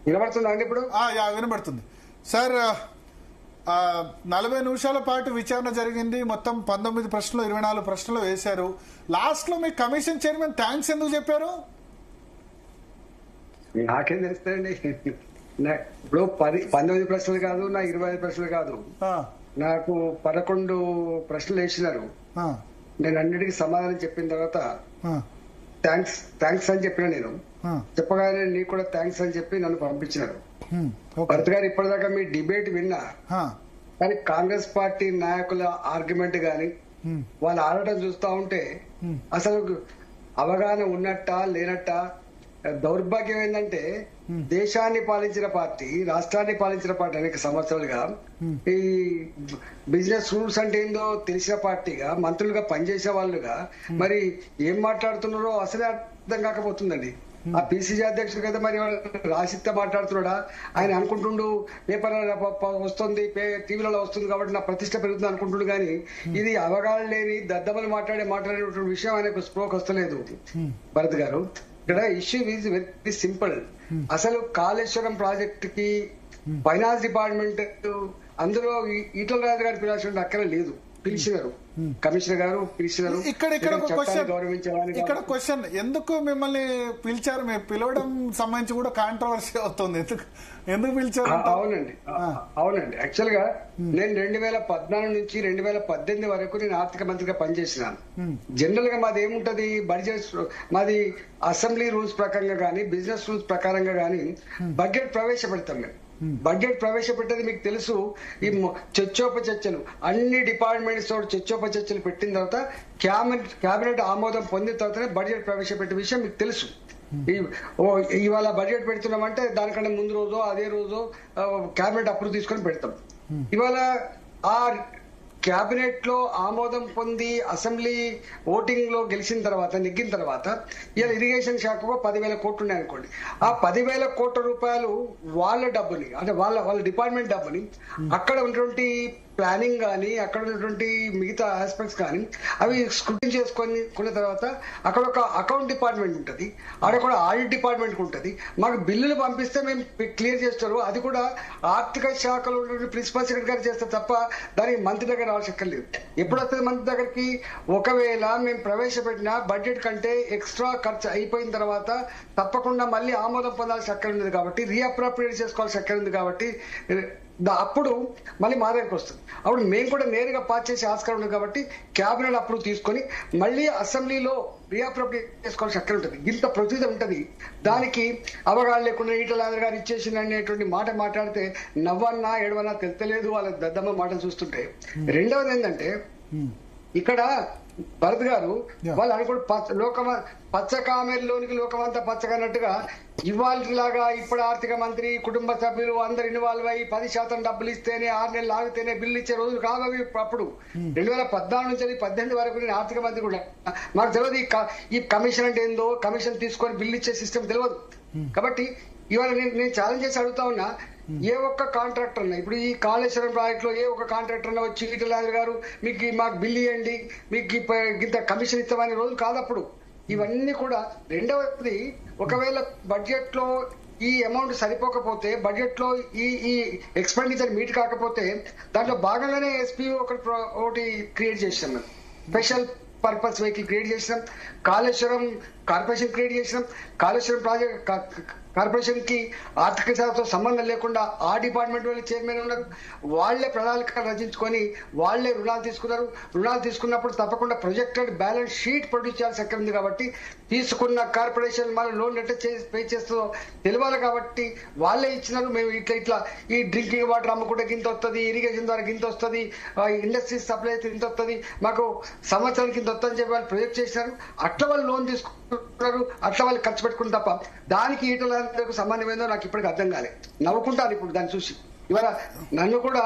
వినబడుతుందా అండి ఇప్పుడు? వినబడుతుంది సార్. 40 నిమిషాల పాటు విచారణ జరిగింది. మొత్తం 19 ప్రశ్నలు 24 ప్రశ్నలు వేశారు. లాస్ట్ లో మీ కమిషన్ చైర్మన్ థ్యాంక్స్ ఎందుకు చెప్పారు? నాకేం తెలుస్తాయండి. ఇప్పుడు 19 ప్రశ్నలు కాదు, నా 25 ప్రశ్నలు కాదు, నాకు 11 ప్రశ్నలు వేసినారు. నేను అన్నిటికీ సమాధానం చెప్పిన తర్వాత థ్యాంక్స్ అని చెప్పిన. నేను చెప్పగానే నీకు కూడా థ్యాంక్స్ అని చెప్పి నన్ను పంపించినారు. భరత్ గారు ఇప్పటిదాకా మీ డిబేట్ విన్నా, కానీ కాంగ్రెస్ పార్టీ నాయకుల ఆర్గ్యుమెంట్ గాని వాళ్ళు ఆడటం చూస్తా ఉంటే అసలు అవగాహన ఉన్నట్టా లేనట్టా. దౌర్భాగ్యం ఏంటంటే దేశాన్ని పాలించిన పార్టీ, రాష్ట్రాన్ని పాలించిన పార్టీ అనేక సంవత్సరాలుగా ఈ బిజినెస్ రూల్స్ అంటే ఏందో తెలిసిన పార్టీగా, మంత్రులుగా పనిచేసే వాళ్ళుగా మరి ఏం మాట్లాడుతున్నారో అసలే అర్థం కాకపోతుందండి. ఆ పిసిసి అధ్యక్షుడు కదా మరి రాసిత్తే మాట్లాడుతున్నాడా? ఆయన అనుకుంటుండు పేపర్ వస్తుంది, టీవీలలో వస్తుంది కాబట్టి నా ప్రతిష్ట పెరుగుతుంది అనుకుంటుండు. కానీ ఇది అవగాహన లేని దద్దమలు మాట్లాడేటువంటి విషయం ఆయనకు స్ప్రోక్ వస్తలేదు. భరత్ గారు, ఇక్కడ ఇష్యూ ఈజ్ వెరీ సింపుల్. అసలు కాళేశ్వరం ప్రాజెక్ట్ కి ఫైనాన్స్ డిపార్ట్మెంట్ అందులో ఈటల రాజు గారు పిలాల్సిన అక్కర లేదు. పిలిచినారు, కమిషనర్ గారు పిలిచినారు. ఇక్కడ క్వశ్చన్ ఎందుకు మిమ్మల్ని పిలిచారు? మేము పిలవడం సంబంధించి కూడా కాంట్రవర్సీ అవుతుంది. ఎందుకు పిలిచారు? అవునండి. యాక్చువల్ గా నేను 2014 నుంచి 2018 వరకు నేను ఆర్థిక మంత్రిగా పనిచేసినాను. జనరల్ గా మాది ఏముంటది, బడ్జెట్ మాది అసెంబ్లీ రూల్స్ ప్రకారంగా గానీ బిజినెస్ రూల్స్ ప్రకారంగా గానీ బడ్జెట్ ప్రవేశపెడతాం. మేము బడ్జెట్ ప్రవేశపెట్టేది మీకు తెలుసు. ఈ చర్చోపచర్చలు అన్ని డిపార్ట్మెంట్స్ తోటి చర్చోపచర్చలు పెట్టిన తర్వాత క్యాబినెట్ ఆమోదం పొందిన తర్వాతనే బడ్జెట్ ప్రవేశపెట్టే విషయం మీకు తెలుసు. ఇవాళ బడ్జెట్ పెడుతున్నామంటే దానికన్నా ముందు రోజు అదే రోజు క్యాబినెట్ అప్రూవ్ తీసుకొని పెడతాం. ఇవాళ ఆ క్యాబినెట్ లో ఆమోదం పొంది అసెంబ్లీ ఓటింగ్ లో గెలిచిన తర్వాత, నెగ్గిన తర్వాత ఇలా ఇరిగేషన్ శాఖకు 10,000 కోట్లు ఉన్నాయనుకోండి. ఆ 10,000 కోట్ల రూపాయలు వాళ్ళ డబ్బుని, అంటే వాళ్ళ డిపార్ట్మెంట్ డబ్బుని అక్కడ ఉన్నటువంటి ప్లానింగ్ కానీ అక్కడ ఉన్నటువంటి మిగతా ఆస్పెక్ట్స్ కానీ అవి స్క్రూటిన్ చేసుకున్న తర్వాత అక్కడ ఒక అకౌంట్ డిపార్ట్మెంట్ ఉంటుంది, అక్కడ కూడా ఆడిట్ డిపార్ట్మెంట్ ఉంటుంది. మాకు బిల్లులు పంపిస్తే మేము క్లియర్ చేస్తారు. అది కూడా ఆర్థిక శాఖలో ప్రిన్సిపల్ సెక్రటరీ చేస్తే తప్ప దానికి మంత్రి దగ్గర రావాల్సిన లేదు. ఎప్పుడు వస్తుంది మంత్రి దగ్గరికి? ఒకవేళ మేము ప్రవేశపెట్టిన బడ్జెట్ కంటే ఎక్స్ట్రా ఖర్చు అయిపోయిన తర్వాత తప్పకుండా మళ్ళీ ఆమోదం పొందాల్సిన అక్కడ ఉంది కాబట్టి, రీఅప్రోప్రియేట్ చేసుకోవాల్సిన అక్కడ ఉంది కాబట్టి అప్పుడు మళ్ళీ మా దగ్గరకు వస్తుంది. అప్పుడు మేము కూడా నేరుగా పాస్ చేసే ఆస్కారం ఉంది కాబట్టి క్యాబినెట్ అప్రూవ్ తీసుకొని మళ్ళీ అసెంబ్లీలో రీఅప్రోప్రియేట్ చేసుకోవాల్సి అక్కడ ఉంటుంది. ఇంత ప్రొసీజర్ ఉంటుంది. దానికి అవగాహన లేకుండా ఈటల గారు ఇచ్చేసింది అనేటువంటి మాట మాట్లాడితే నవ్వన్నా ఏడవన్నా తెలుస్తలేదు వాళ్ళ దద్దమ్మ మాటలు చూస్తుంటే. రెండవది ఏంటంటే ఇక్కడ భరత్ గారు వాళ్ళు అనుకుంటే పచ్చ కామెర్లోనికి లోకమంతా పచ్చగన్నట్టుగా ఇవాళలాగా ఇప్పుడు ఆర్థిక మంత్రి కుటుంబ సభ్యులు అందరు ఇన్వాల్వ్ అయ్యి 10% డబ్బులు ఇస్తేనే 6 నెలలు ఆగితేనే బిల్లు ఇచ్చే రోజులు కావవి. అప్పుడు 2014 నుంచి 2018 వరకు నేను ఆర్థిక మంత్రి కూడా మాకు తెలియదు ఈ కమిషన్ అంటే ఏందో, కమిషన్ తీసుకొని బిల్లు ఇచ్చే సిస్టమ్ తెలియదు. కాబట్టి ఇవాళ నేను ఛాలెంజ్ చేసి అడుగుతా ఉన్నా, ఏ ఒక్క కాంట్రాక్టర్ అన్నా ఇప్పుడు ఈ కాళేశ్వరం ప్రాజెక్ట్ లో ఏ ఒక్క కాంట్రాక్టర్ అన్నా వచ్చి ఈటల గారు మీకు మాకు బిల్లు ఇవ్వండి, మీకు ఇంత కమిషన్ ఇస్తామనే రోజు కాదప్పుడు. ఇవన్నీ కూడా. రెండవది, ఒకవేళ బడ్జెట్ లో ఈ అమౌంట్ సరిపోకపోతే, బడ్జెట్ లో ఈ ఎక్స్పెండిచర్ మీట్ కాకపోతే దాంట్లో భాగంగానే ఎస్పీ ఒకటి క్రియేట్ చేసాం. మేము స్పెషల్ పర్పస్ వెహికల్ క్రియేట్ చేసినాం. కాళేశ్వరం కార్పొరేషన్ క్రియేట్ చేసినాం. కాళేశ్వరం ప్రాజెక్ట్ కార్పొరేషన్ కి ఆర్థిక శాఖతో సంబంధం లేకుండా ఆ డిపార్ట్మెంట్ వాళ్ళు చైర్మన్ ఉన్నారు. వాళ్లే ప్రణాళిక రచించుకొని వాళ్లే రుణాలు తీసుకున్నారు. రుణాలు తీసుకున్నప్పుడు తప్పకుండా ప్రొజెక్టెడ్ బ్యాలెన్స్ షీట్ ప్రొడ్యూస్ చేయాల్సి ఎక్కడ ఉంది కాబట్టి తీసుకున్న కార్పొరేషన్ మళ్ళీ లోన్ ఎట్లా పే చేస్తుందో తెలియాలి కాబట్టి వాళ్ళే ఇచ్చినారు. మేము ఇట్లా ఈ డ్రింకింగ్ వాటర్ అమ్ముకుంటే గింత వస్తుంది, ఇరిగేషన్ ద్వారా గింత వస్తుంది, ఇండస్ట్రీస్ సప్లై అయితే ఇంత వస్తుంది, మాకు సంవత్సరానికి ఇంత వస్తుందని చెప్పి వాళ్ళు ప్రొజెక్ట్ చేసినారు. అట్లా వాళ్ళు లోన్ తీసుకుంటున్నారు, అట్లా వాళ్ళు ఖర్చు పెట్టుకుని తప్ప దానికి ఈటల సంబంధం ఏందో నాకు ఇప్పటికీ అర్థం కాలేదు. నవ్వుకుంటాను ఇప్పుడు దాన్ని చూసి. ఇవాళ నన్ను కూడా